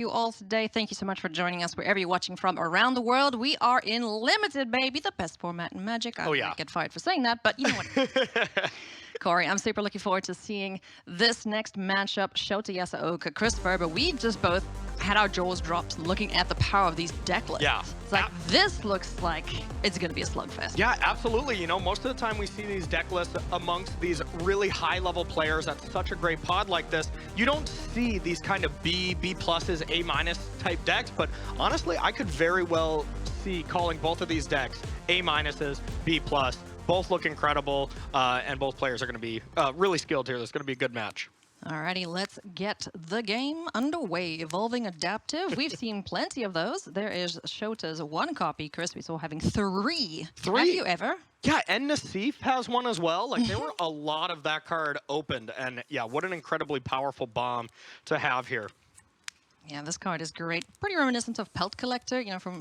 You all today. Thank you so much for joining us wherever you're watching from around the world. We are in Limited, baby, the best format in Magic. I might get fired for saying that, but you know what? Corey, I'm super looking forward to seeing this next matchup. Shota Yasooka, Chris Ferber. We just both had our jaws dropped looking at the power of these deck lists. Yeah. It's like, this looks like it's going to be a slugfest. Yeah, absolutely. You know, most of the time we see these deck lists amongst these really high-level players at such a great pod like this. You don't see these kind of B pluses, A minus type decks, but honestly, I could very well see calling both of these decks A minuses, B plus. Both look incredible, and both players are going to be really skilled here. There's going to be a good match. Alrighty, let's get the game underway. Evolving Adaptive. We've seen plenty of those. There is Shota's one copy. Chris, we saw having three. Have you ever? Yeah, and Nassif has one as well. Like, there were a lot of that card opened. And yeah, what an incredibly powerful bomb to have here. Yeah, this card is great. Pretty reminiscent of Pelt Collector, you know, from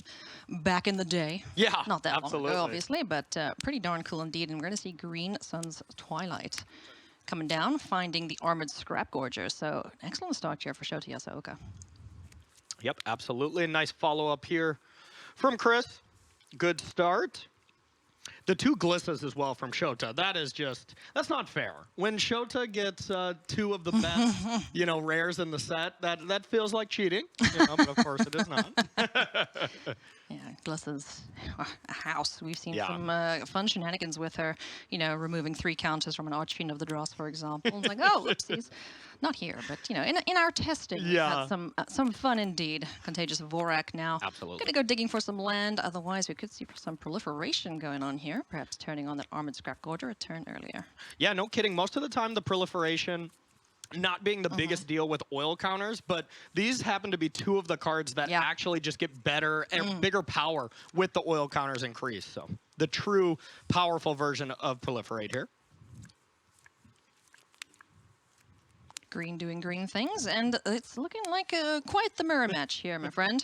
back in the day. Yeah, not that absolutely. long ago, obviously, but pretty darn cool indeed. And we're going to see Green Sun's Twilight coming down, finding the Armored Scrap Gorger. So, an excellent start here for Shota Yasooka. Yep, absolutely. A nice follow-up here from Chris. Good start. The two Glissas as well from Shota. That is just, that's not fair. When Shota gets two of the best, you know, rares in the set, that feels like cheating. You know, but of course it is not. Yeah, Glissa's a house. We've seen some fun shenanigans with her, you know, removing 3 counters from an Archfiend of the Dross, for example. It's like, oh, oopsies. Not here, but, you know, in our testing, we've had some fun indeed. Contagious Vorak now. Absolutely. Gonna go digging for some land. Otherwise, we could see some proliferation going on here. Perhaps turning on that Armored Scrap Gorger a turn earlier. Yeah, no kidding. Most of the time, the proliferation not being the biggest deal with oil counters, but these happen to be two of the cards that actually just get better and bigger power with the oil counters increase. So the true powerful version of proliferate here. Green doing green things, and it's looking like quite the mirror match here, my friend,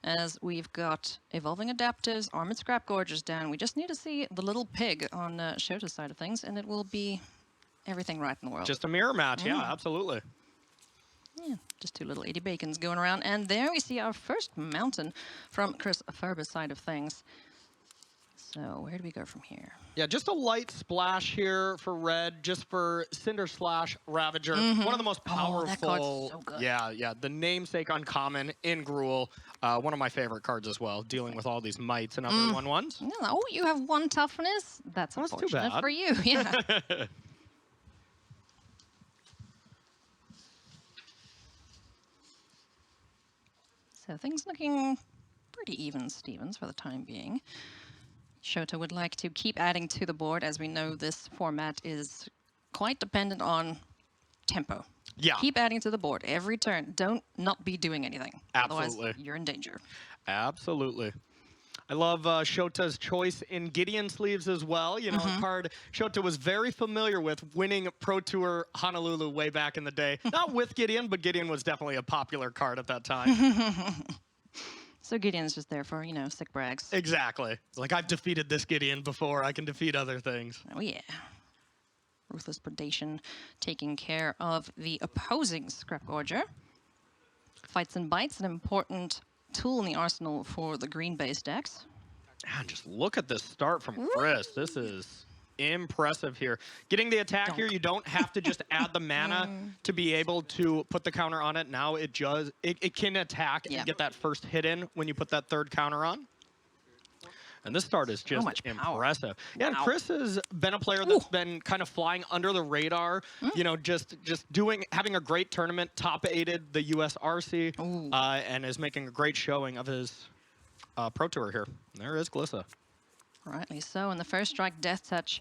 as we've got Evolving Adaptives, Armored Scrap Gorgers down. We just need to see the little pig on Shota's side of things, and it will be everything right in the world. Just a mirror match, yeah, absolutely. Yeah, just 2 little 80 bacons going around. And there we see our first mountain from Chris Ferber's side of things. So where do we go from here? Yeah, just a light splash here for red, just for Cinder Slash Ravager. One of the most powerful. That card's so good. Yeah, the namesake uncommon in Gruul. One of my favorite cards as well, dealing with all these mites and other 1/1s. Oh, you have 1 toughness? That's unfortunate too bad for you. Yeah. So things looking pretty even, Stevens, for the time being. Shota would like to keep adding to the board, as we know this format is quite dependent on tempo. Yeah. Keep adding to the board every turn. Don't not be doing anything. Absolutely. Otherwise, you're in danger. Absolutely. I love Shota's choice in Gideon sleeves as well. You know, a card Shota was very familiar with, winning Pro Tour Honolulu way back in the day. Not with Gideon, but Gideon was definitely a popular card at that time. So Gideon's just there for, you know, sick brags. Exactly. Like, I've defeated this Gideon before. I can defeat other things. Oh, yeah. Ruthless Predation taking care of the opposing Scrap Gorger. Fights and Bites, an important tool in the arsenal for the green-based decks. And just look at this start from Chris. This is impressive here. Getting the attack here, you don't have to just add the mana to be able to put the counter on it. Now it can attack and get that first hit in when you put that 3rd counter on. And this start is just impressive. Yeah, and Chris has been a player that's been kind of flying under the radar, you know, just having a great tournament, top-aided the USRC, and is making a great showing of his Pro Tour here. There is Glissa. Rightly so, and the first strike Death Touch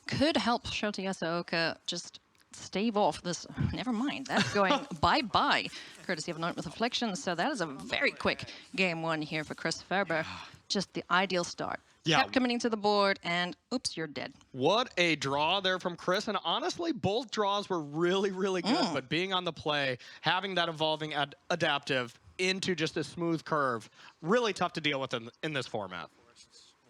could help Shota Yasooka just stave off this. Never mind, that's going bye-bye, courtesy of Anoint with Affliction. So that is a very quick game 1 here for Chris Ferber. Just the ideal start. Yeah. Kept committing to the board, and oops, you're dead. What a draw there from Chris. And honestly, both draws were really, really good. But being on the play, having that evolving adaptive into just a smooth curve, really tough to deal with in this format.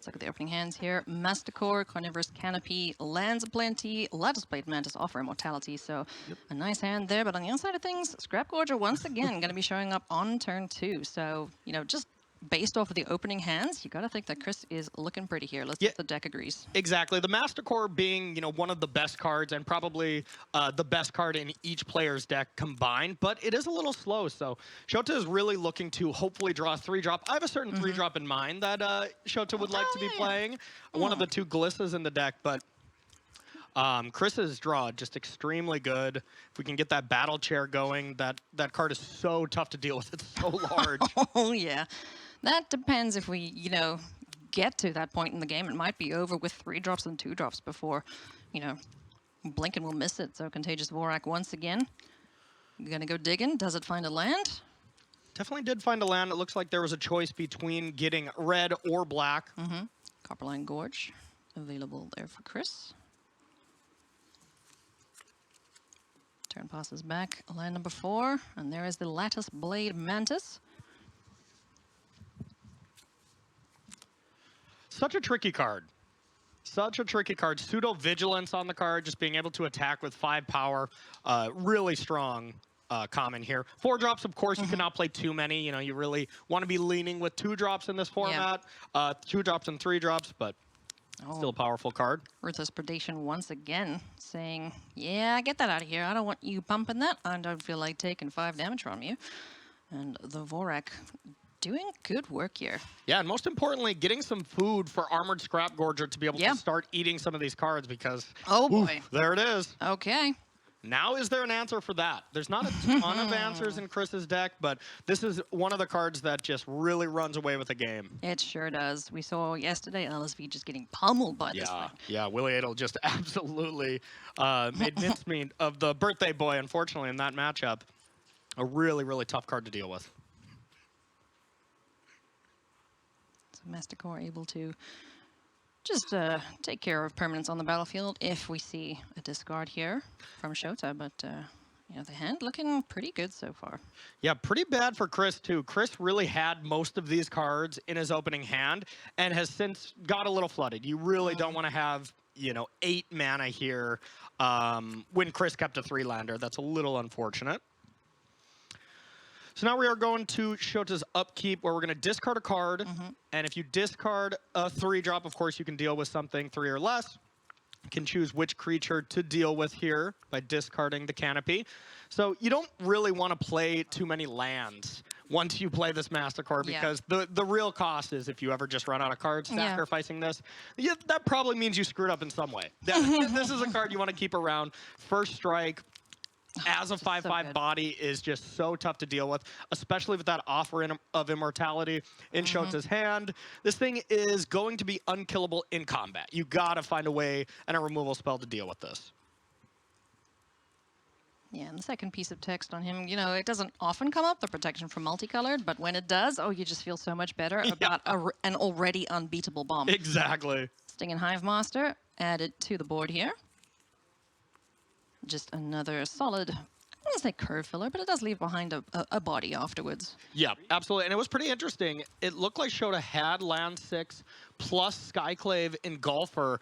Let's look at the opening hands here. Masticore, Carnivorous Canopy, Lands Aplenty, Lattice Plate Mantis offer immortality. So a nice hand there. But on the other side of things, Scrap Gorger once again going to be showing up on turn 2. So, you know, just based off of the opening hands, you got to think that Chris is looking pretty here. Let's see if the deck agrees. Exactly. The Masticore being, you know, one of the best cards and probably the best card in each player's deck combined, but it is a little slow. So Shota is really looking to hopefully draw a 3-drop. I have a certain 3-drop in mind that Shota would like to be playing. One of the 2 Glissas in the deck, but Chris's draw just extremely good. If we can get that battle chair going, that card is so tough to deal with. It's so large. Oh, yeah. That depends if we, you know, get to that point in the game. It might be over with 3-drops and 2-drops before, you know, Blinken will miss it. So Contagious Vorak once again. Gonna go digging. Does it find a land? Definitely did find a land. It looks like there was a choice between getting red or black. Copperline Gorge available there for Chris. Turn passes back. Land number 4. And there is the Lattice Blade Mantis. Such a tricky card. Such a tricky card. Pseudo Vigilance on the card, just being able to attack with 5 power. Really strong common here. 4-drops, of course, you cannot play too many. You know, you really want to be leaning with 2-drops in this format. 2-drops and 3-drops, but still a powerful card. Ruthless Predation once again saying, yeah, get that out of here. I don't want you pumping that. I don't feel like taking 5 damage from you. And the Vorak doing good work here. Yeah, and most importantly, getting some food for Armored Scrap Gorger to be able to start eating some of these cards because, oh boy, there it is. Okay. Now, is there an answer for that? There's not a ton of answers in Chris's deck, but this is one of the cards that just really runs away with the game. It sure does. We saw yesterday LSV just getting pummeled by this thing. Yeah, Willie Adel just absolutely made mincemeat of the birthday boy, unfortunately, in that matchup. A really, really tough card to deal with. So Masticore able to just take care of permanents on the battlefield if we see a discard here from Shota, but you know, the hand looking pretty good so far. Yeah, pretty bad for Chris too. Chris really had most of these cards in his opening hand and has since got a little flooded. You really don't want to have, you know, 8 mana here when Chris kept a 3-lander. That's a little unfortunate. So now we are going to Shota's upkeep, where we're going to discard a card. And if you discard a 3-drop, of course, you can deal with something 3 or less. You can choose which creature to deal with here by discarding the canopy. So you don't really want to play too many lands once you play this Masticore, because the real cost is if you ever just run out of cards sacrificing this. Yeah, that probably means you screwed up in some way. This is a card you want to keep around. First Strike as a 5/5 body is just so tough to deal with, especially with that offer of immortality in Shota's hand. This thing is going to be unkillable in combat. You gotta find a way and a removal spell to deal with this. Yeah, and the second piece of text on him, you know, it doesn't often come up, the protection from multicolored, but when it does, oh, you just feel so much better about an already unbeatable bomb. Exactly. Stinging Hive Master added to the board here. Just another solid, I want to say curve filler, but it does leave behind a body afterwards. Yeah, absolutely. And it was pretty interesting. It looked like Shota had land 6 plus Skyclave Engulfer,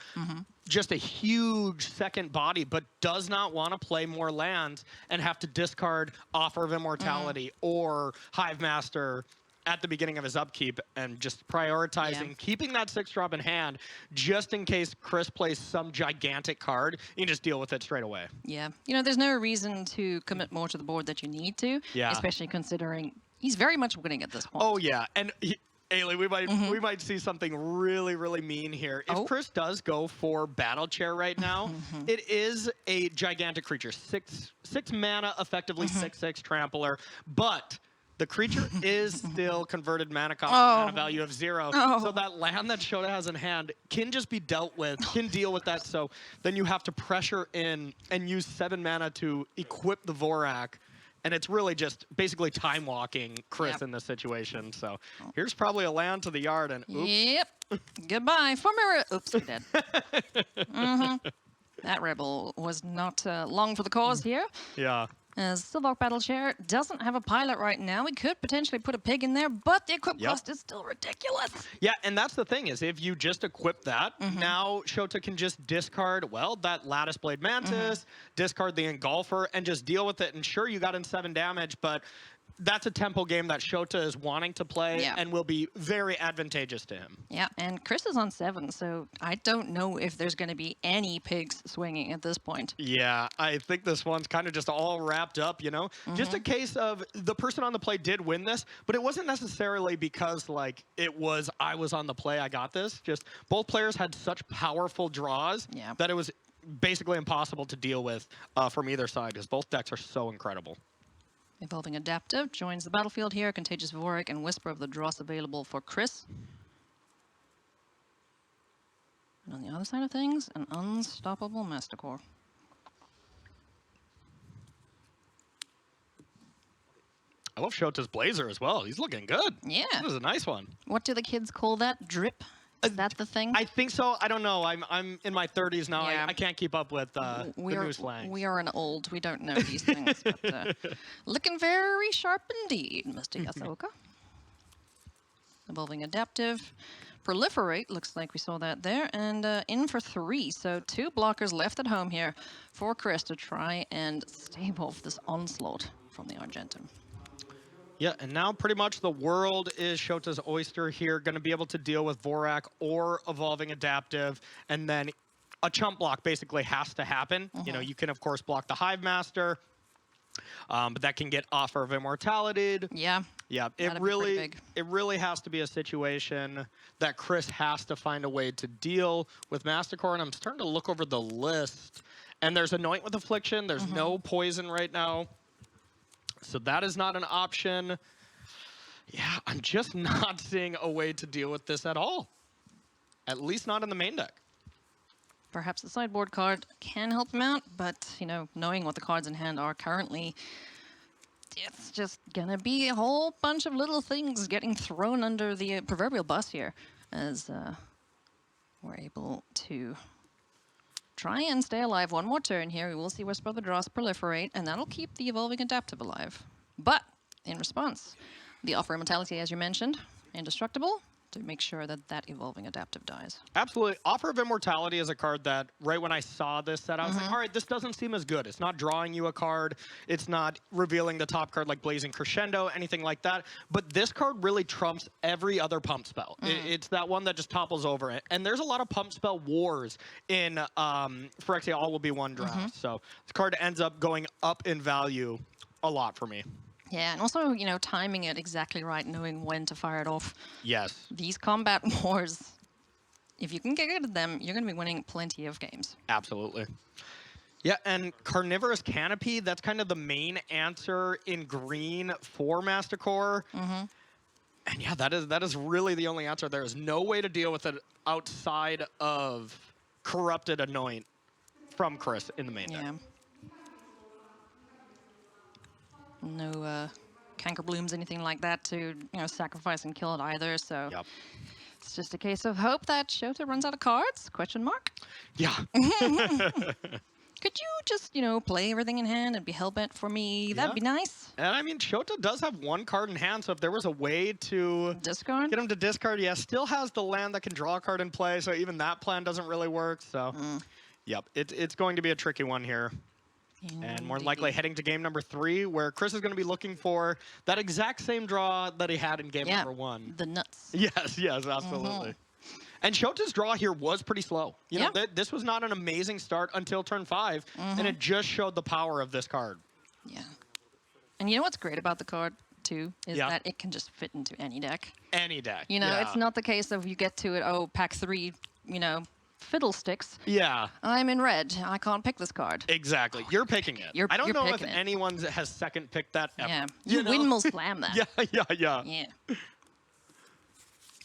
just a huge second body, but does not want to play more lands and have to discard Offer of Immortality or Hive Master at the beginning of his upkeep, and just prioritizing keeping that 6-drop in hand just in case Chris plays some gigantic card. You can just deal with it straight away. Yeah. You know, there's no reason to commit more to the board that you need to, especially considering he's very much winning at this point. Oh, yeah. And Ailey, we might see something really, really mean here. If Chris does go for Battle Chair right now, it is a gigantic creature. 6 mana, effectively 6/6 trampler, but the creature is still converted mana cost, mana value of 0. So that land that Shota has in hand can just be dealt with, can deal with that. So then you have to pressure in and use 7 mana to equip the Vorak. And it's really just basically time walking Chris in this situation. So here's probably a land to the yard, and oops. Goodbye. Oops, we did. That rebel was not long for the cause here. Yeah. As Silvark Battle Chair doesn't have a pilot right now, we could potentially put a pig in there, but the equip cost is still ridiculous. Yeah, and that's the thing is if you just equip that, now Shota can just discard, well, that Lattice Blade Mantis, discard the Engulfer, and just deal with it. And sure, you got in 7 damage, but that's a tempo game that Shota is wanting to play and will be very advantageous to him. Yeah, and Chris is on 7, so I don't know if there's going to be any pigs swinging at this point. Yeah, I think this one's kind of just all wrapped up, you know? Just a case of the person on the play did win this, but it wasn't necessarily because, like, it was I was on the play, I got this. Just both players had such powerful draws that it was basically impossible to deal with from either side because both decks are so incredible. Evolving Adaptive joins the battlefield here. Contagious Vorik and Whisper of the Dross available for Chris. And on the other side of things, an Unstoppable Mastercore. I love Shota's Blazer as well. He's looking good. Yeah. That was a nice one. What do the kids call that? Drip? Is that the thing? I think so. I don't know. I'm in my 30s now. I can't keep up with the new slang. We are an old. We don't know these things. But, looking very sharp indeed, Mr. Yasooka. Evolving Adaptive. Proliferate, looks like we saw that there. And in for 3. So 2 blockers left at home here for Chris to try and stave off this onslaught from the Argentum. Yeah, and now pretty much the world is Shota's oyster here, going to be able to deal with Vorak or Evolving Adaptive, and then a chump block basically has to happen. You know, you can, of course, block the Hive Master, but that can get Offer of Immortality. Yeah. Yeah, it really has to be a situation that Chris has to find a way to deal with Mastercore, and I'm starting to look over the list, and there's Anoint with Affliction, there's no poison right now. So that is not an option. Yeah, I'm just not seeing a way to deal with this at all. At least not in the main deck. Perhaps the sideboard card can help him out, but, you know, knowing what the cards in hand are currently, it's just gonna be a whole bunch of little things getting thrown under the proverbial bus here as we're able to try and stay alive one more turn here. We will see Whisper of the Dross proliferate, and that'll keep the Evolving Adaptive alive. But, in response, the Offer Immortality, as you mentioned, indestructible, to make sure that that Evolving Adaptive dies. Absolutely. Offer of Immortality is a card that, right when I saw this set, I was like, all right, this doesn't seem as good. It's not drawing you a card. It's not revealing the top card like Blazing Crescendo, anything like that. But this card really trumps every other pump spell. It's that one that just topples over it. And there's a lot of pump spell wars in Phyrexia All Will Be One draft. So this card ends up going up in value a lot for me. Yeah, and also, you know, timing it exactly right, knowing when to fire it off. Yes. These combat wars, if you can get good at them, you're going to be winning plenty of games. Absolutely. Yeah, and Carnivorous Canopy, that's kind of the main answer in green for Mastercore. And yeah, that is really the only answer. There is no way to deal with it outside of Corrupted Anoint from Chris in the main deck. No canker blooms, anything like that to, you know, sacrifice and kill it either. So it's just a case of hope that Shota runs out of cards? Question mark. Yeah. Could you just, you know, play everything in hand and be hellbent for me? That'd be nice. And I mean, Shota does have 1 card in hand, so if there was a way to discard, get him to discard, still has the land that can draw a card in play, so even that plan doesn't really work. So, yep, it's going to be a tricky one here. And more likely heading to game number 3, where Chris is going to be looking for that exact same draw that he had in game number 1. The nuts. Yes, absolutely. And Shota's draw here was pretty slow. You know, this was not an amazing start until turn 5, and it just showed the power of this card. Yeah. And you know what's great about the card, too, is that it can just fit into any deck. Any deck. You know, it's not the case of you get to it, oh, pack 3, you know, fiddlesticks. Yeah. I'm in red. I can't pick this card. Exactly. You're picking it. I don't know if anyone has second picked that ever. Yeah. You windmill slam that. Yeah.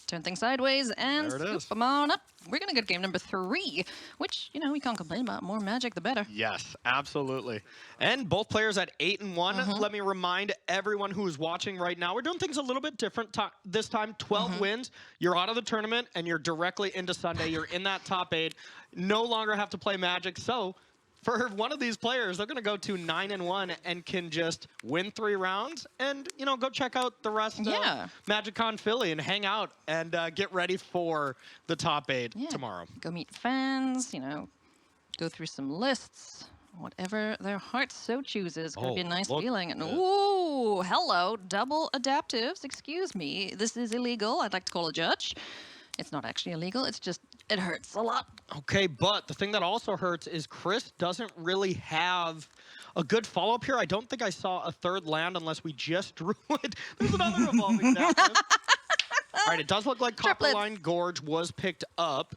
Turn things sideways and scoop them on up. We're going to go to game number 3, which, you know, we can't complain about. More magic, the better. Yes, absolutely. And both players at 8 and 1. Let me remind everyone who's watching right now, we're doing things a little bit different this time. 12 wins, you're out of the tournament, and you're directly into Sunday. You're in that top 8. No longer have to play Magic, so for one of these players, they're going to go to 9-1 and can just win 3 rounds and, you know, go check out the rest of MagicCon Philly and hang out and get ready for the top 8 tomorrow. Go meet fans, you know, go through some lists. Whatever their heart so chooses. Could be a nice feeling. And ooh, hello, double adaptives. Excuse me. This is illegal. I'd like to call a judge. It's not actually illegal. It's just, it hurts a lot. Okay, but the thing that also hurts is Chris doesn't really have a good follow-up here. I don't think I saw a 3rd land unless we just drew it. There's another evolving adaptive. All right, it does look like Copperline Gorge was picked up.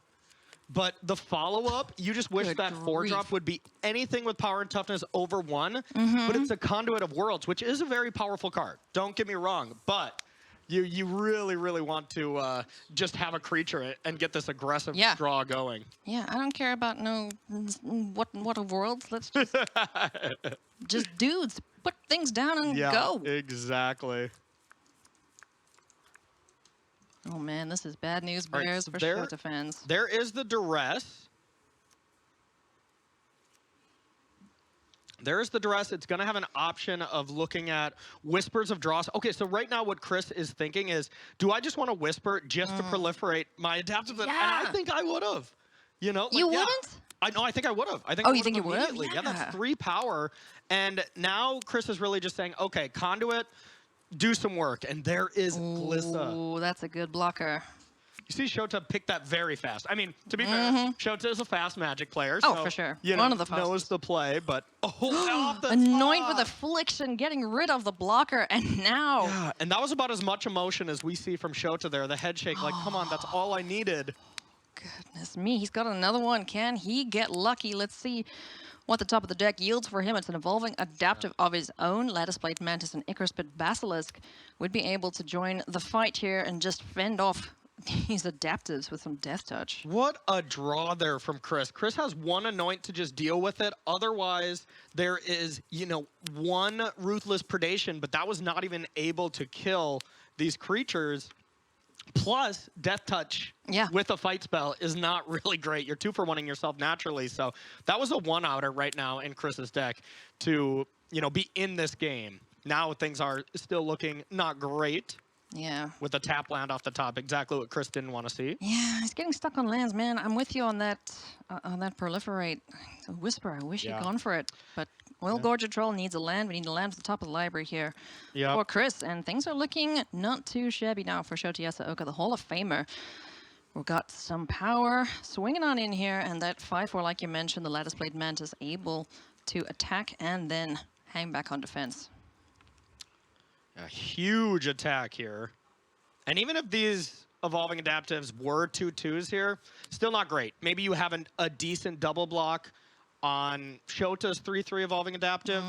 But the follow-up, you just wish that 4-drop would be anything with power and toughness over 1. But it's a Conduit of Worlds, which is a very powerful card. Don't get me wrong. But you really, really want to just have a creature and get this aggressive draw going. Yeah, I don't care about what of Worlds. Let's just, just dudes, put things down and go. Exactly. Oh, man, this is bad news bears for Shota fans. There is the duress. There's the duress. It's going to have an option of looking at Whispers of Dross. Okay, so right now what Chris is thinking is, do I just want to Whisper just to proliferate my adaptive? And I think I would have. You know? Like, you wouldn't? I think I would have. I think you think you would have? Yeah, that's 3 power. And now Chris is really just saying, okay, Conduit, do some work, and there is Glissa. Ooh, that's a good blocker. You see Shota pick that very fast. I mean, to be fair, Shota is a fast Magic player. Oh, so, for sure. You know, One of the fastest. knows the play, but off the Anoint top. with Affliction, getting rid of the blocker, and now... Yeah, and that was about as much emotion as we see from Shota there. The head shake, like, come on, that's all I needed. Goodness me, he's got another one. Can he get lucky? Let's see what the top of the deck yields for him. It's an evolving adaptive of his own. Lattice Plate Mantis and Icarus Pit Basilisk would be able to join the fight here and just fend off these adaptives with some Death Touch. What a draw there from Chris. Chris has 1 Anoint to just deal with it. Otherwise, there is, you know, 1 Ruthless Predation, but that was not even able to kill these creatures. Plus, Death Touch with a fight spell is not really great. You're 2 for 1-ing yourself naturally. So that was a 1-outer right now in Chris's deck to, you know, be in this game. Now things are still looking not great. Yeah. With a tap land off the top, exactly what Chris didn't want to see. Yeah, he's getting stuck on lands, man. I'm with you on that proliferate. So Whisper, I wish he'd gone for it. But Oil Gorger Troll needs a land. We need a land at the top of the library here for Chris. And things are looking not too shabby now for Shota Yasooka, the Hall of Famer. We've got some power swinging on in here. And that 5/4, like you mentioned, the Lattice Plate Mantis able to attack and then hang back on defense. A huge attack here. And even if these evolving adaptives were 2/2s here, still not great. Maybe you have a decent double block on Shota's 3/3 evolving adaptive,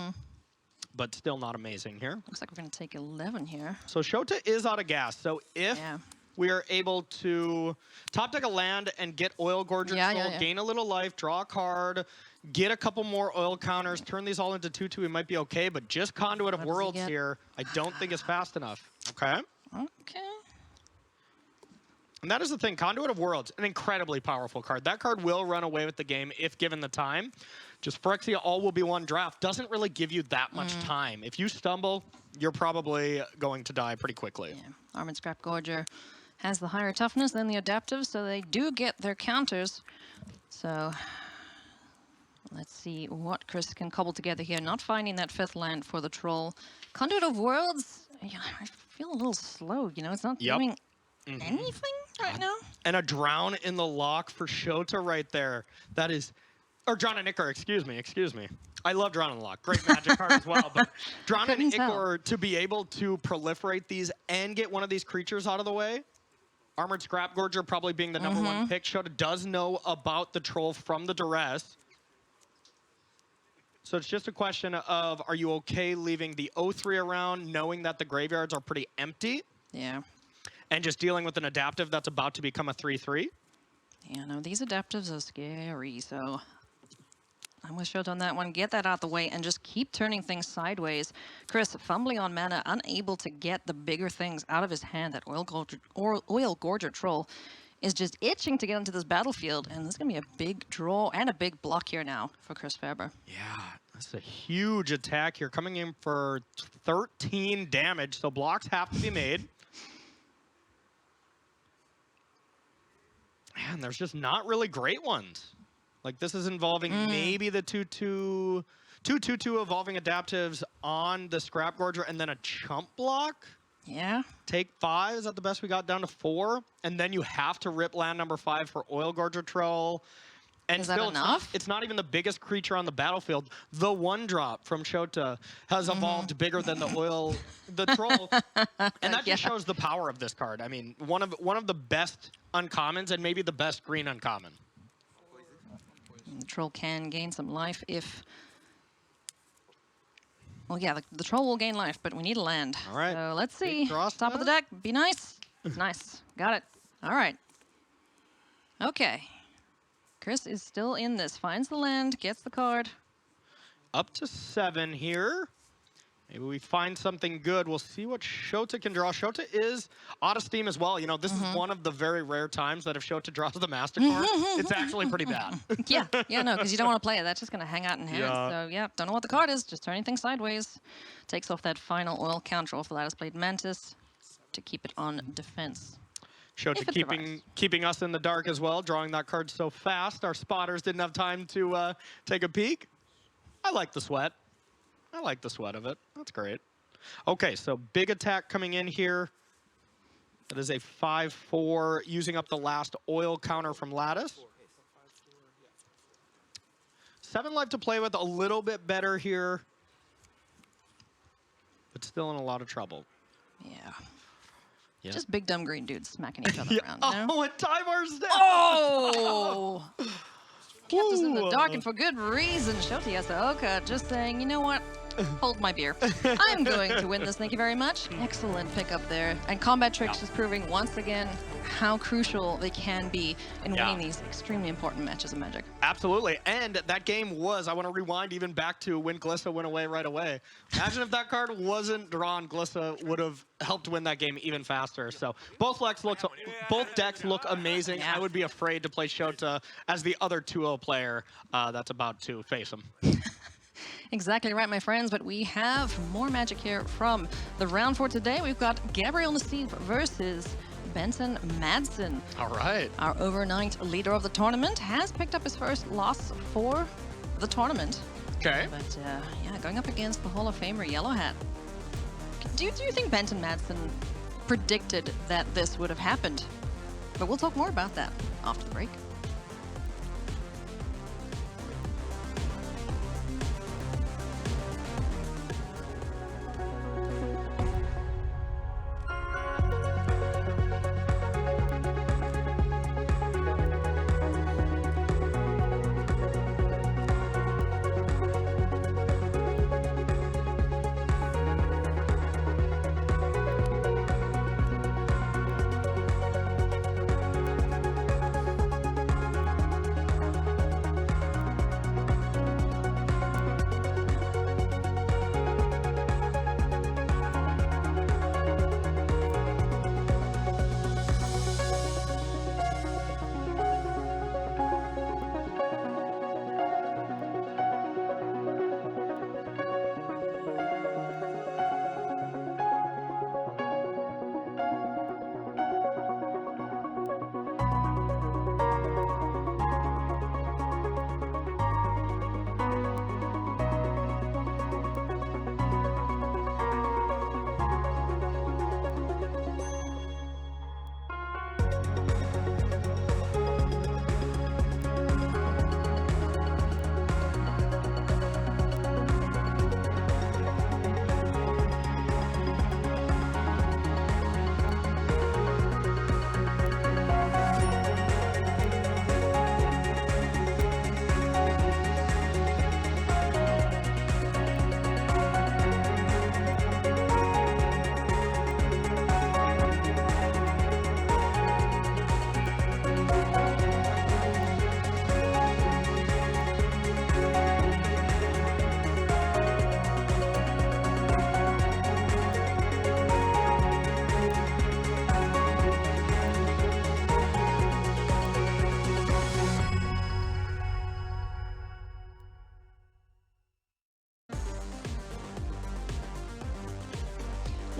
but still not amazing here. Looks like we're going to take 11 here. So Shota is out of gas. So if we are able to top deck a land and get Oil Gorger Troll, gain a little life, draw a card, get a couple more oil counters, turn these all into 2/2, we might be okay, but just Conduit of Worlds here, I don't think is fast enough. Okay? Okay. And that is the thing, Conduit of Worlds, an incredibly powerful card. That card will run away with the game if given the time. Just Phyrexia all will be 1 draft doesn't really give you that much time. If you stumble, you're probably going to die pretty quickly. Yeah. Armored Scrap Gorger has the higher toughness than the adaptive, so they do get their counters. So let's see what Chris can cobble together here. Not finding that 5th land for the Troll. Conduit of Worlds, I feel a little slow. You know, it's not doing anything right now. And a Drown in the lock for Shota right there. That is, or Drown and Ichor, excuse me. I love Drown in the lock. Great Magic card as well. But Drown and Ichor, to be able to proliferate these and get one of these creatures out of the way. Armored Scrap Gorger probably being the number 1 pick. Shota does know about the Troll from the Duress. So it's just a question of, are you okay leaving the 0/3 around, knowing that the graveyards are pretty empty? Yeah. And just dealing with an adaptive that's about to become a 3/3? Yeah, no, these adaptives are scary, so I'm with Shota on that one. Get that out the way and just keep turning things sideways. Chris, fumbling on mana, unable to get the bigger things out of his hand. That Oil Gorger Troll is just itching to get into this battlefield, and there's going to be a big draw and a big block here now for Chris Ferber. Yeah, that's a huge attack here, coming in for 13 damage, so blocks have to be made. Man, there's just not really great ones. Like, this is involving maybe the 2/2 evolving adaptives on the Scrap Gorger and then a chump block. Yeah. Take 5, is that the best we got? Down to 4. And then you have to rip land number 5 for Oil Gorger Troll. And is that enough? It's not even the biggest creature on the battlefield. The 1-drop from Shota has evolved bigger than the troll. And that just shows the power of this card. I mean, one of the best uncommons and maybe the best green uncommon. The troll can gain some life if... Well, yeah, the troll will gain life, but we need a land. All right. So let's see. Top of the deck. Be nice. Nice. Got it. All right. Okay. Chris is still in this. Finds the land, gets the card. Up to 7 here. Maybe we find something good. We'll see what Shota can draw. Shota is out of steam as well. You know, this is one of the very rare times that if Shota draws the master card, it's actually pretty bad. Yeah, no, because you don't want to play it. That's just going to hang out in hand. So, yeah, don't know what the card is. Just turning things sideways. Takes off that final oil counter off the Lattice Blade Mantis to keep it on defense. Shota keeping us in the dark as well, drawing that card so fast. Our spotters didn't have time to take a peek. I like the sweat. I like the sweat of it. That's great. Okay, so big attack coming in here. That is a 5/4, using up the last oil counter from Lattice. 7 life to play with, a little bit better here, but still in a lot of trouble. Yeah. Just big dumb green dudes smacking each other around. You know? Oh, and Timar's down! Oh! Kept us in the dark, and for good reason. Shota Yasooka just saying, you know what? Hold my beer. I'm going to win this, thank you very much. Excellent pickup there. And Combat Tricks is proving once again how crucial they can be in winning these extremely important matches of Magic. Absolutely. And that game was, I want to rewind even back to when Glissa went away right away. Imagine if that card wasn't drawn, Glissa would have helped win that game even faster. So both decks look amazing. I would be afraid to play Shota as the other 2-0 player that's about to face him. Exactly right, my friends, but we have more Magic here from the round for today. We've got Gabriel Nassif versus Benton Madsen. All right. Our overnight leader of the tournament has picked up his first loss for the tournament. Okay. But, yeah, going up against the Hall of Famer Yellow Hat. Do you think Benton Madsen predicted that this would have happened? But we'll talk more about that after the break.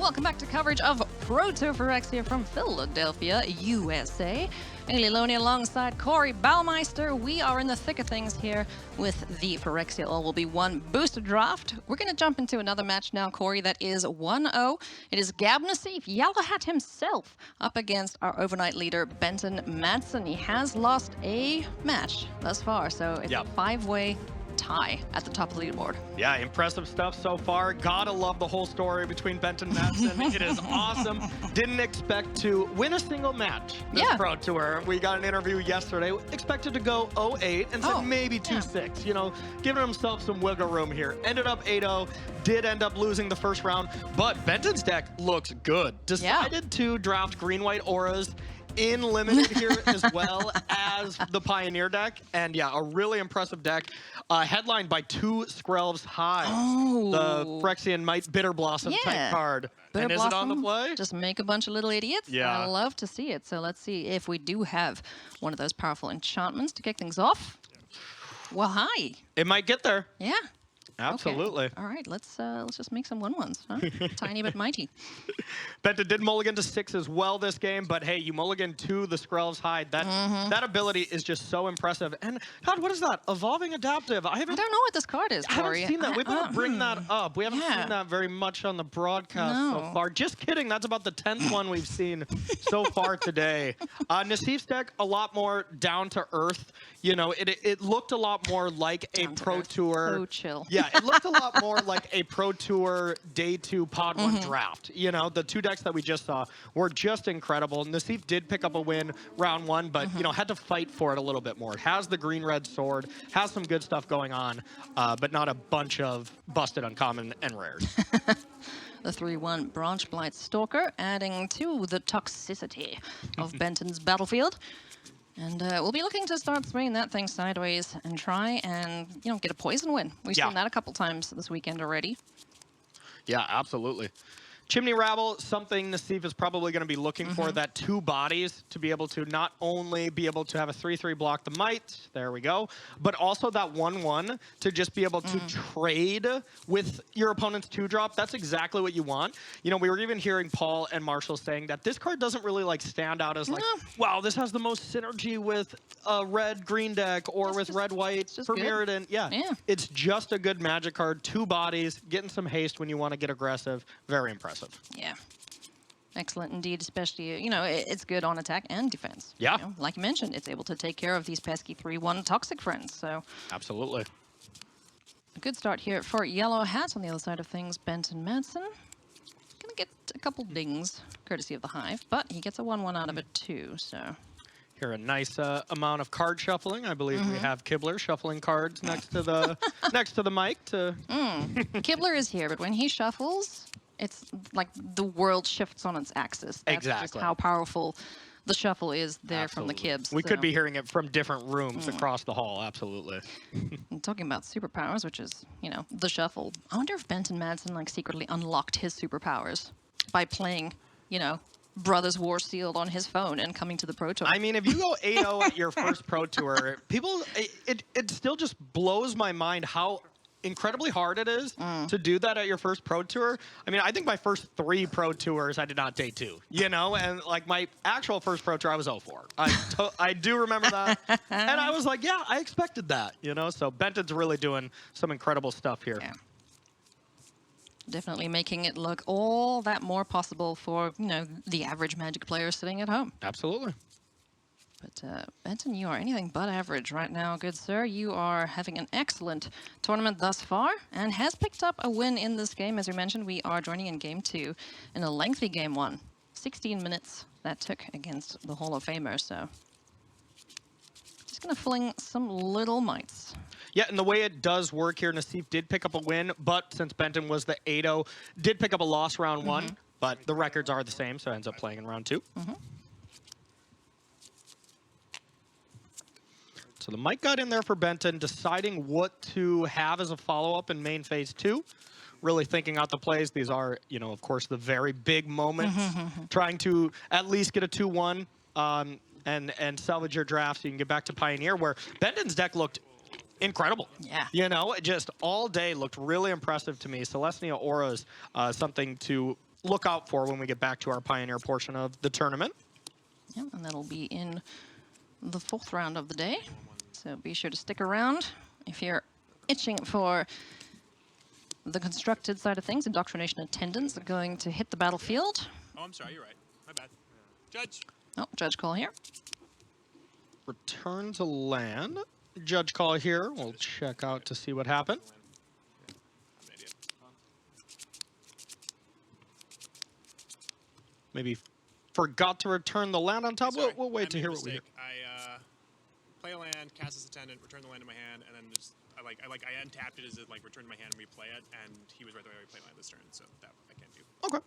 welcome back to coverage of Proto Phyrexia from Philadelphia, USA. Ailey Loney alongside Corey Baumeister. We are in the thick of things here with the Phyrexia All Will Be One booster draft. We're going to jump into another match now, Corey, that is 1-0. It is Nassif, Yellow Hat himself, up against our overnight leader, Benton Madsen. He has lost a match thus far, so it's a 5-way tie at the top of the leaderboard. Yeah, impressive stuff so far. Gotta love the whole story between Benton and Madsen. It is awesome. Didn't expect to win a single match this Pro Tour. We got an interview yesterday. Expected to go 0-8 and said maybe 2-6. You know, giving himself some wiggle room here. Ended up 8-0. Did end up losing the first round, but Benton's deck looks good. Decided to draft green-white auras in limited here as well as the Pioneer deck. And yeah, a really impressive deck. Headlined by 2 Skrelv's Hives. The Phyrexian Might Bitter Blossom type card. Bitter and Blossom, is it on the play? Just make a bunch of little idiots. Yeah. I love to see it. So let's see if we do have one of those powerful enchantments to kick things off. Well, hi. It might get there. Yeah. Absolutely. Okay. All right, let's just make some 1-1s, huh? Tiny but mighty. Benton did mulligan to 6 as well this game, but hey, you mulligan to the Skrelv's Hide. That ability is just so impressive. And God, what is that? Evolving Adaptive. I don't know what this card is, Corey. I haven't seen that. We better bring that up. We haven't seen that very much on the broadcast so far. Just kidding. That's about the 10th one we've seen so far today. Nassif's deck, a lot more down to earth. You know, it looked a lot more like a Pro Tour. So chill. Yeah, it looked a lot more like a Pro Tour Day 2 Pod 1 draft. You know, the 2 decks that we just saw were just incredible. Nassif did pick up a win round 1, but, you know, had to fight for it a little bit more. It has the green-red sword, has some good stuff going on, but not a bunch of busted uncommon and rares. The 3-1 Branch Blight Stalker, adding to the toxicity of Benton's battlefield. And we'll be looking to start swinging that thing sideways and try and, you know, get a poison win. We've seen that a couple times this weekend already. Yeah, absolutely. Chimney Rabble, something Nassif is probably going to be looking for, that 2 bodies to be able to not only be able to have a 3-3 block the Might, there we go, but also that 1-1 to just be able to trade with your opponent's 2-drop. That's exactly what you want. You know, we were even hearing Paul and Marshall saying that this card doesn't really like stand out as like, wow, this has the most synergy with a red-green deck or with red-white for Mirrodin. Yeah, it's just a good Magic card. 2 bodies, getting some haste when you want to get aggressive. Very impressive. Yeah. Excellent indeed, especially, you know, it's good on attack and defense. Yeah. You know, like you mentioned, it's able to take care of these pesky 3-1 toxic friends, so. Absolutely. A good start here for Yellow Hat on the other side of things, Benton Madsen. Gonna get a couple dings, courtesy of the Hive, but he gets a 1-1 out of it too, so. Here, a nice amount of card shuffling. I believe we have Kibler shuffling cards next to the mic. Kibler is here, but when he shuffles, it's like the world shifts on its axis. That's just how powerful the shuffle is there from the Kibs. We could be hearing it from different rooms across the hall, absolutely. And talking about superpowers, which is, you know, the shuffle. I wonder if Benton Madsen like secretly unlocked his superpowers by playing, you know, Brothers War Sealed on his phone and coming to the Pro Tour. I mean, if you go 8-0 at your first Pro Tour, people, it still just blows my mind how incredibly hard it is to do that at your first Pro Tour. I mean, I think my first 3 Pro Tours, I did not day 2, you know? And like my actual first Pro Tour, I was 0-4. I do remember that. And I was like, yeah, I expected that, you know? So Benton's really doing some incredible stuff here. Yeah. Definitely making it look all that more possible for, you know, the average Magic player sitting at home. Absolutely. But Benton, you are anything but average right now, good sir. You are having an excellent tournament thus far and has picked up a win in this game. As we mentioned, we are joining in Game 2 in a lengthy Game 1. 16 minutes that took against the Hall of Famer, so just going to fling some little mites. Yeah, and the way it does work here, Nassif did pick up a win, but since Benton was the 8-0, did pick up a loss round 1, but the records are the same, so ends up playing in round 2. So the mic got in there for Benton, deciding what to have as a follow-up in main phase 2. Really thinking out the plays. These are, you know, of course, the very big moments. Trying to at least get a 2-1 and salvage your draft so you can get back to Pioneer, where Benton's deck looked incredible. Yeah. You know, it just all day looked really impressive to me. Celestia Aura's something to look out for when we get back to our Pioneer portion of the tournament. Yeah, and that'll be in the 4th round of the day. So be sure to stick around if you're itching for the constructed side of things. Indoctrination attendants are going to hit the battlefield. Oh, I'm sorry, you're right. My bad. Judge. Oh, judge call here. Return to land. Judge call here. We'll check out to see what happened. Maybe forgot to return the land on top. We'll wait to hear what we hear. I play a land, cast this attendant, return the land to my hand, and then just I untapped it as it return to my hand and replay it, and he was right the way I replay land this turn, so that I can't do. Okay.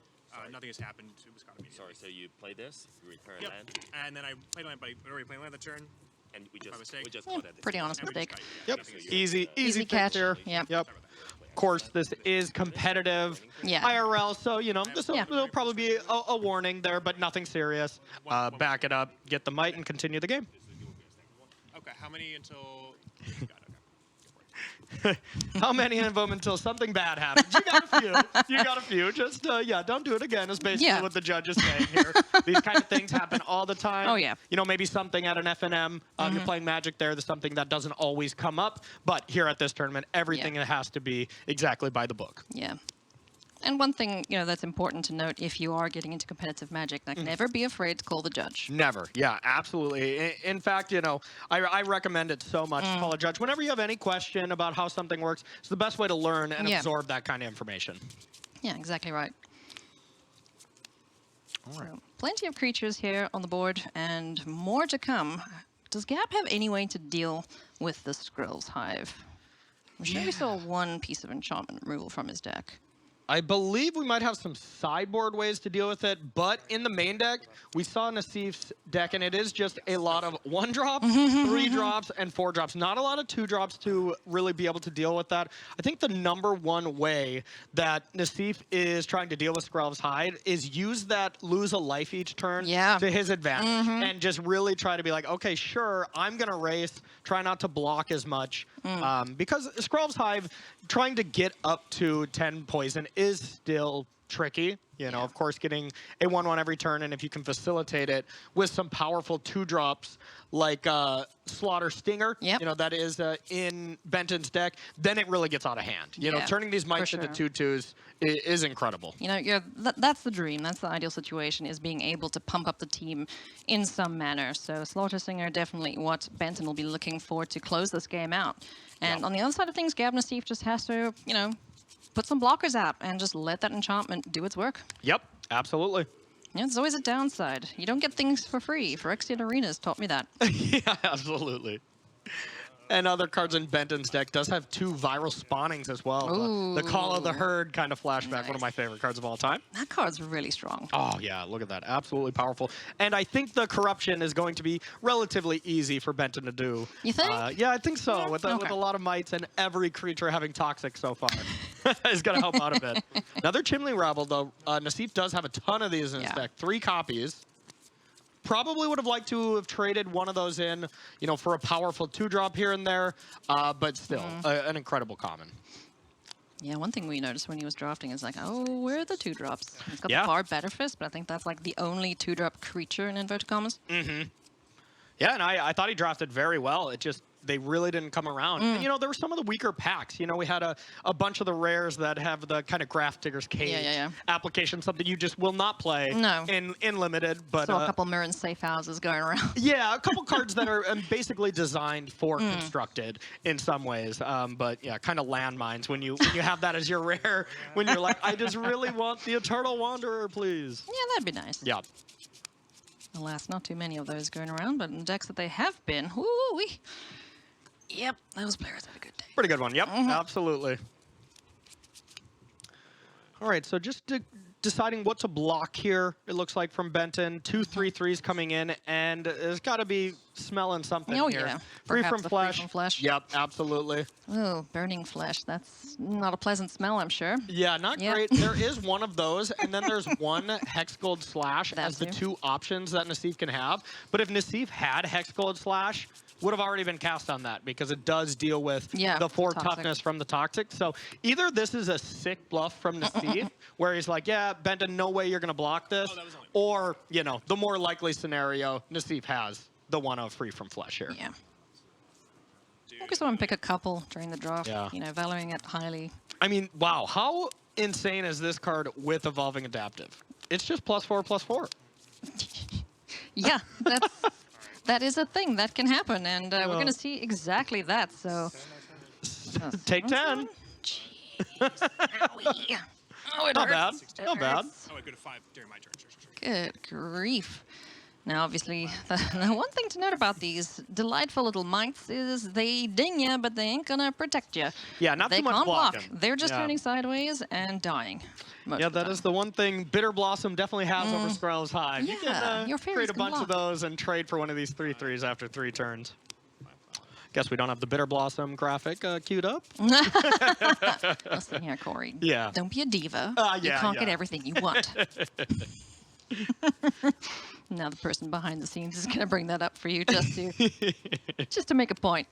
Nothing has happened. It was caught immediately. Sorry, so you play this, you return Yep. land, And then I played land, but I already played land the turn. and we My mistake. just Yeah, caught it. pretty honest And we just mistake. got- Yep. nothing is- Easy Easy catch. here. Yep. Yep. Of course, this is competitive Yeah. IRL, so, this Yeah. will probably be a warning there, but nothing serious. Back it up, get the might, and continue the game. Okay, how many until... Got it, okay. How many of them until something bad happens? You got a few. You got a few. Just, don't do it again is basically what the judge is saying here. These kind of things happen all the time. Oh, yeah. Maybe something at an FNM, you're playing Magic there, there's something that doesn't always come up. But here at this tournament, everything has to be exactly by the book. Yeah. And one thing, that's important to note if you are getting into competitive Magic, never be afraid to call the judge. Never. Yeah, absolutely. In fact, I recommend it so much to call a judge. Whenever you have any question about how something works, it's the best way to learn and absorb that kind of information. Yeah, exactly right. All right. So, plenty of creatures here on the board and more to come. Does Gab have any way to deal with the Scrolls Hive? I'm sure we saw one piece of enchantment removal from his deck. I believe we might have some sideboard ways to deal with it, but in the main deck, we saw Nassif's deck, and it is just a lot of 1-drops, 3-drops, and 4-drops. Not a lot of 2-drops to really be able to deal with that. I think the #1 way that Nassif is trying to deal with Scrolls Hive is use that lose a life each turn to his advantage, and just really try to be like, okay, sure, I'm going to race, try not to block as much, because Scrolls Hive, trying to get up to 10 poison is still tricky. Of course, getting a 1/1 every turn, and if you can facilitate it with some powerful 2-drops like Slaughter Stinger, that is in Benton's deck, then it really gets out of hand. Turning these mites into 2/2s is incredible. That's the dream. That's the ideal situation, is being able to pump up the team in some manner. So Slaughter Stinger, definitely what Benton will be looking for to close this game out. And on the other side of things, Gab Nassif just has to, put some blockers out and just let that enchantment do its work. Yep, absolutely. Yeah, there's always a downside. You don't get things for free. Phyrexia Arenas taught me that. Yeah, absolutely. And other cards in Benton's deck does have 2 viral spawnings as well. The Call of the Herd kind of flashback, one of my favorite cards of all time. That card's really strong. Oh, yeah, look at that. Absolutely powerful. And I think the corruption is going to be relatively easy for Benton to do. You think? Yeah, I think so. With a lot of mites and every creature having Toxic so far is going to help out a bit. Another Chimney Rabble, though. Nassif does have a ton of these in his deck. 3 copies. Probably would have liked to have traded one of those in, for a powerful 2-drop here and there, but still, an incredible common. Yeah, one thing we noticed when he was drafting is like, oh, where are the 2-drops? He's got the Far Better Fist, but I think that's like the only 2-drop creature in inverted commas. Yeah, and I thought he drafted very well. It just, they really didn't come around. And, there were some of the weaker packs. We had a bunch of the rares that have the kind of Graph Digger's Cage application, something you just will not play in Limited. But so a couple Mirren safe houses going around. Yeah, a couple cards that are basically designed for Constructed in some ways. But yeah, kind of landmines when you have that as your rare, when you're like, I just really want the Eternal Wanderer, please. Yeah, that'd be nice. Yeah. Alas, not too many of those going around, but in the decks that they have been, woo-wee. Yep, those players had a good day. Pretty good one. Yep, absolutely. All right, so just deciding what to block here, it looks like, from Benton. 2 3/3s coming in, and there's got to be smelling something here. Yeah. Free from Free from Flesh. Yep, absolutely. Oh, burning flesh. That's not a pleasant smell, I'm sure. Yeah, not great. There is one of those, and then there's one Hex Gold Slash as the 2 options that Nassif can have. But if Nassif had Hex Gold Slash, would have already been cast on that because it does deal with Yeah, the 4 toxic. toughness from the toxic. So either this is a sick bluff from Nassif, where he's like, yeah, Benton, no way you're going to block this. Oh, that was only- Or, you know, the more likely scenario, Nassif has the 1-0 free from flesh here. Yeah. Dude, Focus on pick a couple during the draft. Yeah. You know, valuing it highly. I mean, wow, how insane is this card with Evolving Adaptive? It's just +4/+4. Yeah, that is a thing that can happen, and we're going to see exactly that. So Take 10. Jeez. Owie. Oh, it Not bad. hurts. It Not bad. hurts. Oh, I go to 5 during my turn. Sure. Good grief. Now, obviously, the one thing to note about these delightful little mites is they ding you, but they ain't gonna protect you. Yeah, not they too much can't block. blocking. They're just Yeah. turning sideways and dying. most Yeah, of the that time. is the one thing Bitter Blossom definitely has over Squirrel's Hive. You Yeah, can your create fairies a can bunch of block. those and trade for one of these 3/3s after 3 turns. Guess we don't have the Bitter Blossom graphic queued up. Listen here, Corey. Yeah. Don't be a diva. You yeah, can't get yeah. everything you want. Now the person behind the scenes is going to bring that up for you just to make a point.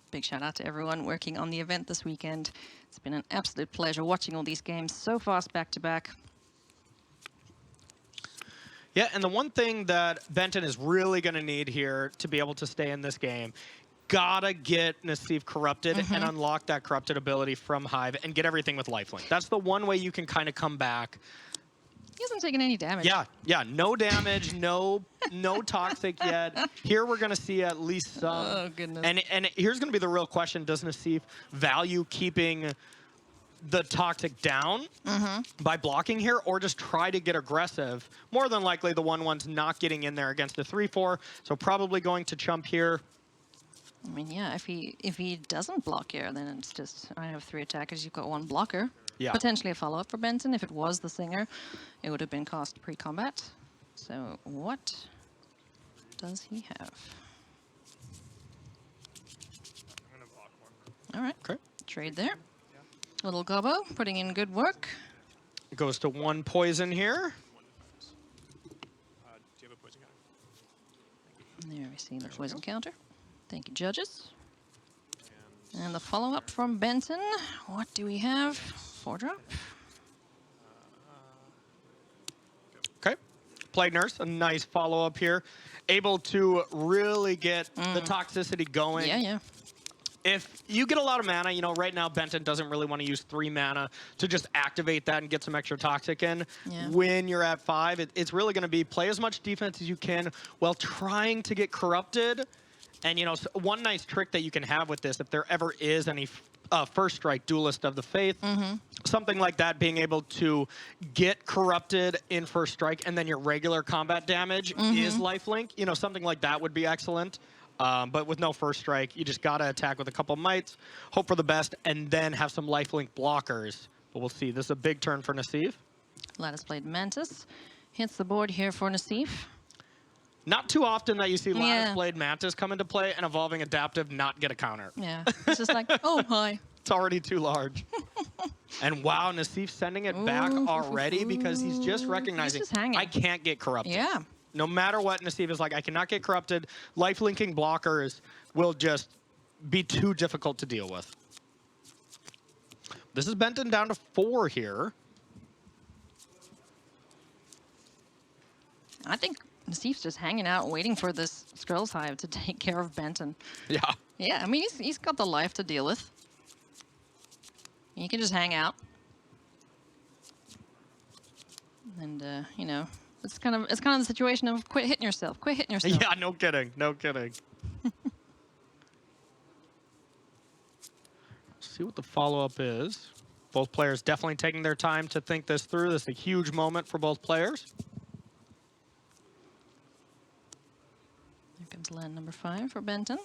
Big shout out to everyone working on the event this weekend. It's been an absolute pleasure watching all these games so fast back to back. Yeah, and the one thing that Benton is really going to need here to be able to stay in this game, gotta get Nassif corrupted and unlock that corrupted ability from Hive and get everything with lifelink. That's the one way you can kind of come back. He hasn't taken any damage. Yeah, no damage, no toxic yet. Here we're gonna see at least some. Oh, goodness. And here's gonna be the real question: does Nassif value keeping the toxic down by blocking here, or just try to get aggressive? More than likely, the 1/1's not getting in there against the 3/4, so probably going to chump here. I mean, yeah, if he doesn't block here, then it's just, I have 3 attackers, you've got 1 blocker. Yeah. Potentially a follow-up for Benton. If it was the singer, it would have been cast pre-combat. So what does he have? I'm gonna block one. All right, Okay. trade there. Little Gobbo putting in good work. Goes to 1 poison here. One defense. Do you have a poison guy? There we see the poison counter. Thank you, judges. And And the follow-up from Benton. What do we have? 4-drop. Okay. Plague Nurse, a nice follow-up here. Able to really get the toxicity going. Yeah. If you get a lot of mana, you know, right now Benton doesn't really want to use 3 mana to just activate that and get some extra toxic in. Yeah. When you're at 5, it's really going to be play as much defense as you can while trying to get corrupted. And, you know, one nice trick that you can have with this, if there ever is any first strike duelist of the faith, something like that, being able to get corrupted in first strike and then your regular combat damage is lifelink, you know, something like that would be excellent. But with no first strike, you just got to attack with a couple mites, hope for the best, and then have some lifelink blockers. But we'll see. This is a big turn for Nassif. Lattice Blade Mantis hits the board here for Nassif. Not too often that you see Lattice Yeah. Blade Mantis come into play and Evolving Adaptive not get a counter. Yeah, it's just like, oh, hi. It's already too large. And wow, Nassif sending it back Ooh. already because he's just recognizing, just hanging. I can't get corrupted. Yeah. No matter what, Nassif is like, I cannot get corrupted. Life-linking blockers will just be too difficult to deal with. This is Benton down to 4 here. I think Nassif's just hanging out, waiting for this Skrell's Hive to take care of Benton. Yeah. Yeah, I mean, he's got the life to deal with. You can just hang out. And, you know, it's kind of the situation of quit hitting yourself. Quit hitting yourself. Yeah, no kidding. No kidding. See what the follow-up is. Both players definitely taking their time to think this through. This is a huge moment for both players. There comes land number 5 for Benton.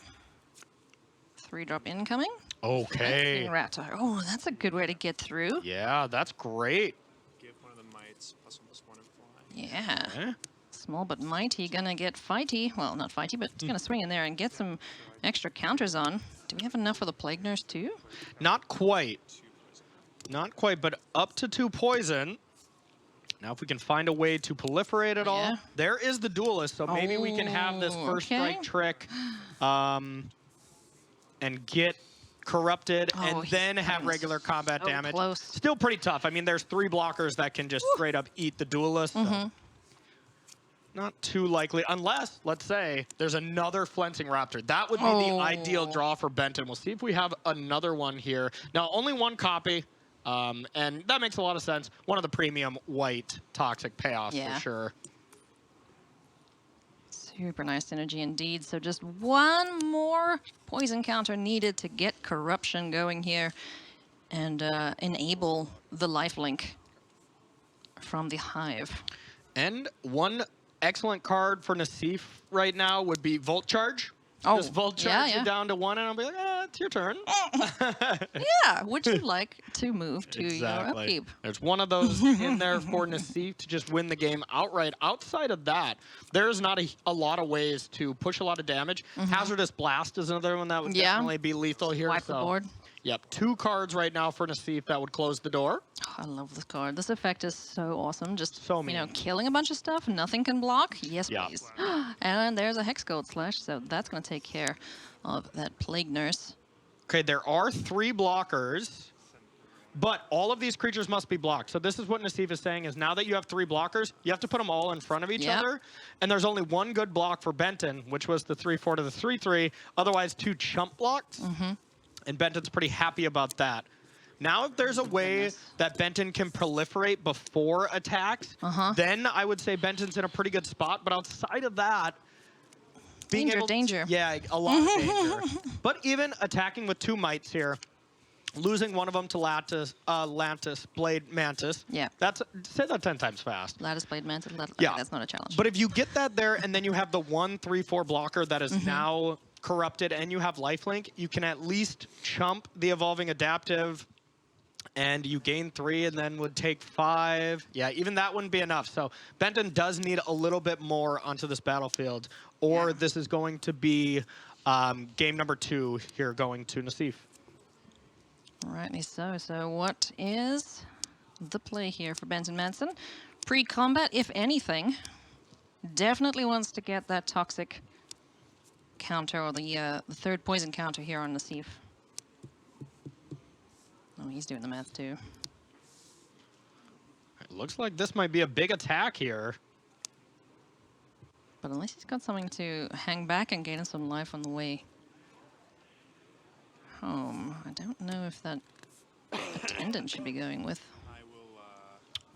3-drop incoming. Okay. Lightning Raptor. Oh, that's a good way to get through. Yeah, that's great. give one of the mites +1/+1 and fly. Yeah. Eh? Small but mighty, gonna get fighty. Well, not fighty, but it's gonna swing in there and get some extra counters on. Do we have enough for the Plague Nurse too? Not quite. Not quite, but up to 2 poison. Now, if we can find a way to proliferate it all, Yeah. there is the duelist. So maybe we can have this first strike trick and get corrupted and then have regular combat damage. Close. Still pretty tough. I mean, there's 3 blockers that can just straight up eat the duelist. So not too likely, unless, let's say, there's another Flensing Raptor. That would be the ideal draw for Benton. We'll see if we have another one here. Now, only 1 copy. And that makes a lot of sense. One of the premium white toxic payoffs for sure. Super nice synergy indeed. So just 1 more poison counter needed to get corruption going here and enable the lifelink from the Hive. And one excellent card for Nassif right now would be Volt Charge. Just Volt Charge it down to 1 and I'll be like, it's your turn. Yeah, would you like to move to your upkeep? There's one of those in there for Nassif to just win the game outright. Outside of that, there's not a lot of ways to push a lot of damage. Hazardous Blast is another one that would definitely be lethal here. Wipe the board. Yep, 2 cards right now for Nassif that would close the door. Oh, I love this card. This effect is so awesome. Just, so mean. You know, killing a bunch of stuff, nothing can block. Yes, please. And there's a Hex Gold Slash, so that's going to take care of that Plague Nurse. Okay, there are 3 blockers, but all of these creatures must be blocked. So this is what Nassif is saying, is now that you have 3 blockers, you have to put them all in front of each other. And there's only 1 good block for Benton, which was the 3-4 to the 3-3. Otherwise, 2 chump blocks. And Benton's pretty happy about that. Now, if there's a way that Benton can proliferate before attacks, then I would say Benton's in a pretty good spot. But outside of that, being danger. Yeah, a lot of danger. But even attacking with 2 mites here, losing one of them to Lattice Blade Mantis. Yeah. Say that 10 times fast. Lattice Blade Mantis. Yeah. That's not a challenge. But if you get that there and then you have the 1-3-4 blocker that is now corrupted and you have lifelink, you can at least chump the Evolving Adaptive and you gain 3 and then would take 5. Yeah, even that wouldn't be enough. So Benton does need a little bit more onto this battlefield, or this is going to be game number 2 here going to Nassif. Rightly so. So what is the play here for Benton Madsen? Pre-combat, if anything, definitely wants to get that toxic counter, or the 3rd poison counter here on Nassif. Oh, he's doing the math too. It looks like this might be a big attack here. But unless he's got something to hang back and gain some life on the way home, I don't know if that attendant should be going with.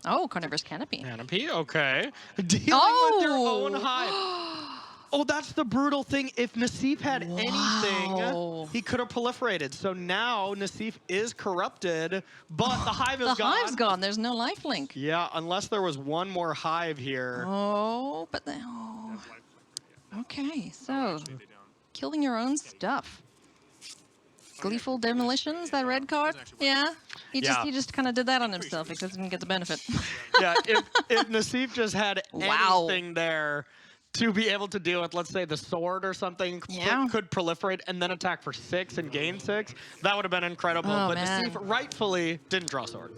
Oh, Carnivorous Canopy. Canopy, okay. Dealing with their own Hive. Oh, that's the brutal thing. If Nassif had anything, he could have proliferated. So now Nassif is corrupted, but the Hive is gone. The Hive's gone. There's no lifelink. Yeah, unless there was one more Hive here. Oh, but then... Oh. Okay, so killing your own stuff. Gleeful Demolitions, that red card? Yeah. He just kind of did that on himself, except he didn't get the benefit. Yeah, if Nassif just had anything there to be able to deal with, let's say, the sword or something, could proliferate and then attack for 6 and gain 6, that would have been incredible. But Nassif rightfully didn't draw sword.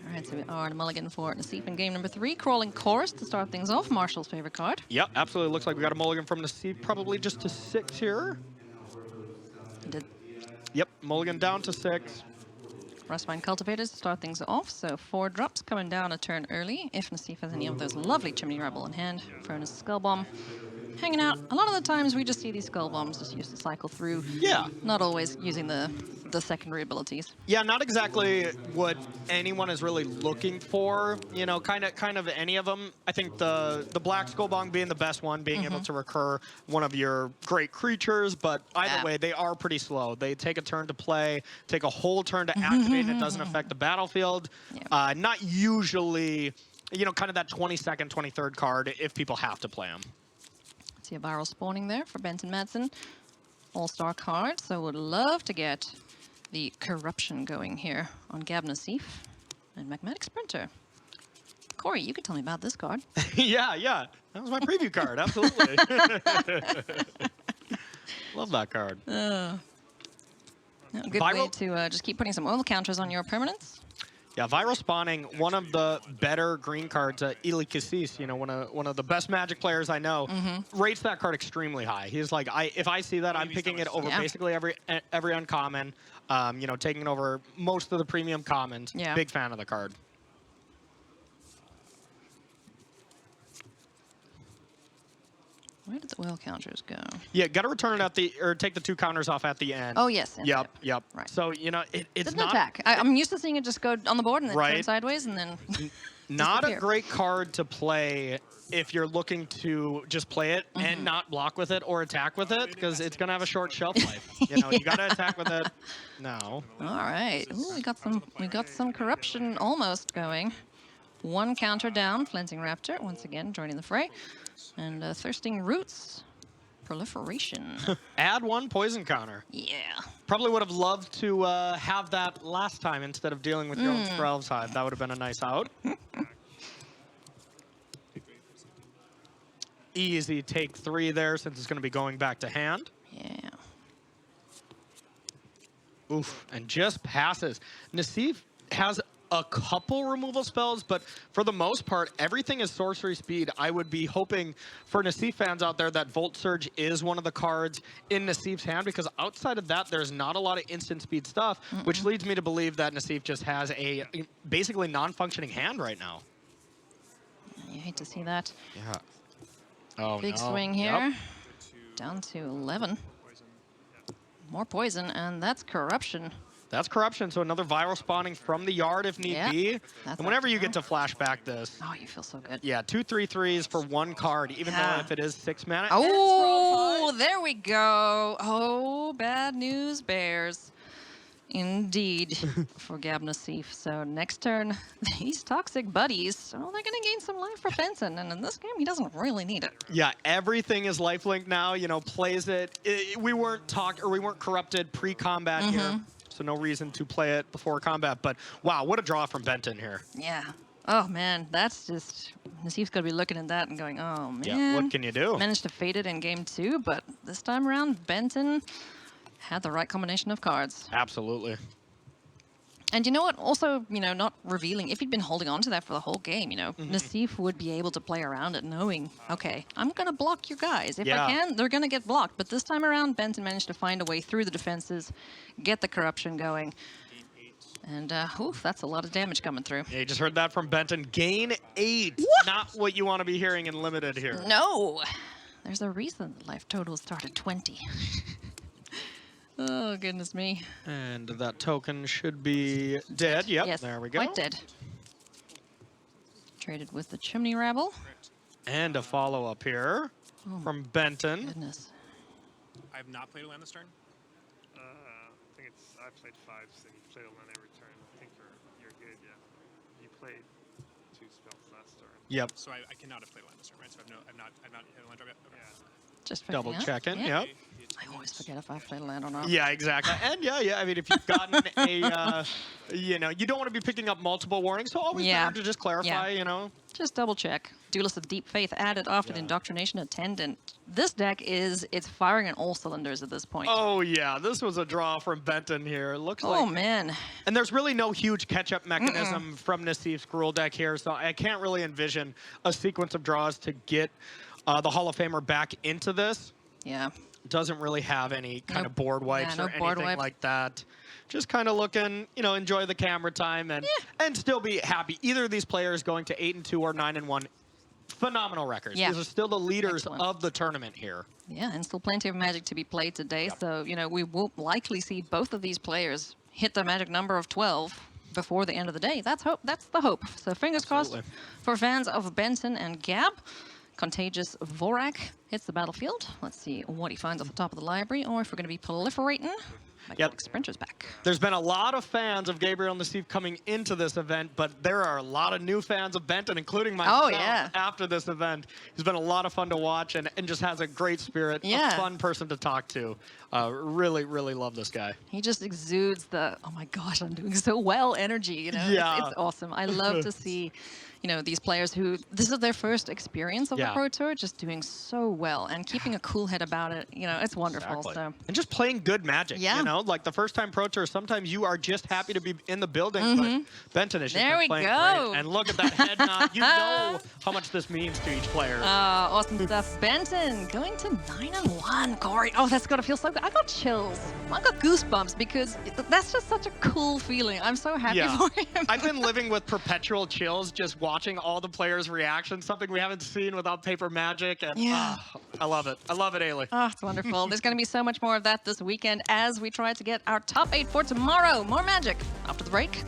All right, so we are at a mulligan for Nassif in game number 3. Crawling Chorus to start things off. Marshall's favorite card. Yep, absolutely. Looks like we got a mulligan from Nassif, probably just to 6 here. Yep, mulligan down to 6. Rustvine Cultivators to start things off, so 4 drops coming down a turn early. If Nassif has any of those lovely Chimney Rebel in hand, thrown a Skull Bomb. Hanging out. A lot of the times we just see these Skull Bombs just used to cycle through. Yeah. Not always using the secondary abilities. Yeah, not exactly what anyone is really looking for. You know, kind of any of them. I think the Black Skull Bomb being the best one, being able to recur one of your great creatures, but either way, they are pretty slow. They take a turn to play, take a whole turn to activate, and it doesn't affect the battlefield. Yep. Not usually, you know, kind of that 22nd, 23rd card if people have to play them. See a viral spawning there for Benton Madsen. All-star card, so would love to get the corruption going here on Gab Nassif and Magmatic Sprinter. Corey, you could tell me about this card. Yeah. That was my preview card, absolutely. Love that card. Good way to just keep putting some oil counters on your permanents. Yeah, viral spawning, one of the better green cards, Ili Cassis, you know, one of the best Magic players I know, rates that card extremely high. He's like, if I see that, I'm picking it over basically every uncommon, you know, taking it over most of the premium commons. Yeah. Big fan of the card. Where did the oil counters go? Yeah, got to return it or take the 2 counters off at the end. Oh, yes. Yep. Right. So, you know, it's Didn't not... attack. I'm used to seeing it just go on the board and then turn sideways and then Not a disappear. great card to play if you're looking to just play it and not block with it or attack with it, because it's going to have a short shelf life. You know, you got to attack with it now. All right. Ooh, we got some corruption almost going. 1 counter down. Flensing Raptor once again joining the fray. And Thirsting Roots, Proliferation. Add 1 poison counter. Yeah. Probably would have loved to have that last time instead of dealing with your own Skrelv's Hive. That would have been a nice out. Easy take 3 there since it's going to be going back to hand. Yeah. Oof, and just passes. Nassif has a couple removal spells, but for the most part, everything is sorcery speed. I would be hoping for Nassif fans out there that Volt Surge is one of the cards in Nassif's hand, because outside of that, there's not a lot of instant speed stuff, which leads me to believe that Nassif just has a basically non-functioning hand right now. You hate to see that. Yeah. Oh, Big no. swing here. Yep. Down to 11. More poison, and that's corruption. That's corruption, so another viral spawning from the yard if need be. That's And whenever you get to flashback this, Oh, you feel so good. yeah, 2 3/3s for 1 card, even though if it is 6 mana. Oh, there we go. Oh, bad news bears. Indeed, for Gab Nassif. So next turn, these toxic buddies, they're going to gain some life for Benton. And in this game, he doesn't really need it. Yeah, everything is lifelink now. You know, plays it. We weren't corrupted pre-combat here, so no reason to play it before combat. But wow, what a draw from Benton here. Yeah. Oh, man, that's just... Nassif's going to be looking at that and going, oh, man. Yeah, what can you do? Managed to fade it in game 2, but this time around, Benton had the right combination of cards. Absolutely. And you know what? Also, you know, not revealing, if he'd been holding on to that for the whole game, you know, Nassif would be able to play around it knowing, okay, I'm going to block your guys. If I can, they're going to get blocked. But this time around, Benton managed to find a way through the defenses, get the corruption going. And, oof, that's a lot of damage coming through. Yeah, you just heard that from Benton. Gain 8. What? Not what you want to be hearing in Limited here. No. There's a reason the life totals start at 20. Oh, goodness me. And that token should be dead. Yep, Yes, there we go. quite dead. Traded with the Chimney Rabble. And a follow-up here from Benton. Goodness. I have not played a land this turn. I think I played 5, so you played a land every turn. I think you're good, yeah. You played 2 spells last turn. Yep. So I cannot have played land this turn, right? So I've not hit a land drop yet. Okay. Yeah. Just Double checking. checking, Yeah. yep. I always forget if I've played a land or not. Yeah, exactly. And yeah, I mean, if you've gotten a, you know, you don't want to be picking up multiple warnings, so always better to just clarify, you know. Just double check. Duelist of Deep Faith added after the Indoctrination Attendant. This deck it's firing on all cylinders at this point. Oh, yeah, this was a draw from Benton here. It looks like. Oh, man. And there's really no huge catch-up mechanism from Nassif's Gruul deck here, so I can't really envision a sequence of draws to get the Hall of Famer back into this. Yeah. Doesn't really have any kind of board wipes or board anything wipe. like that. Just kind of looking, you know, enjoy the camera time and still be happy. Either of these players going to 8-2 or 9-1, phenomenal records. Yeah. These are still the leaders Excellent. of the tournament here. Yeah, and still plenty of Magic to be played today. So, you know, we will likely see both of these players hit the magic number of 12 before the end of the day. That's hope. That's the hope. So fingers crossed for fans of Benton and Gab. Contagious Vorak hits the battlefield. Let's see what he finds off the top of the library, or if we're going to be proliferating. Sprinters back. There's been a lot of fans of Gabriel and Nassif coming into this event, but there are a lot of new fans of Benton, including myself, after this event. He's been a lot of fun to watch and just has a great spirit, a fun person to talk to. Really, really love this guy. He just exudes the, oh my gosh, I'm doing so well energy. You know, it's awesome. I love to see, you know, these players who this is their first experience of the Pro Tour, just doing so well and keeping a cool head about it. You know, it's wonderful. Exactly. So. And just playing good Magic. Yeah. You know, like the first time Pro Tour, sometimes you are just happy to be in the building, but Benton is just There we playing go. great. And look at that head nod. You know how much this means to each player. Awesome stuff. Benton going to 9-1, Corey. Oh, that's got to feel so good. I got chills. I got goosebumps because that's just such a cool feeling. I'm so happy for him. I've been living with perpetual chills just watching all the players' reactions, something we haven't seen without Paper Magic. And I love it. I love it, Ailey. Oh, it's wonderful. There's going to be so much more of that this weekend as we try to get our top 8 for tomorrow. More Magic after the break.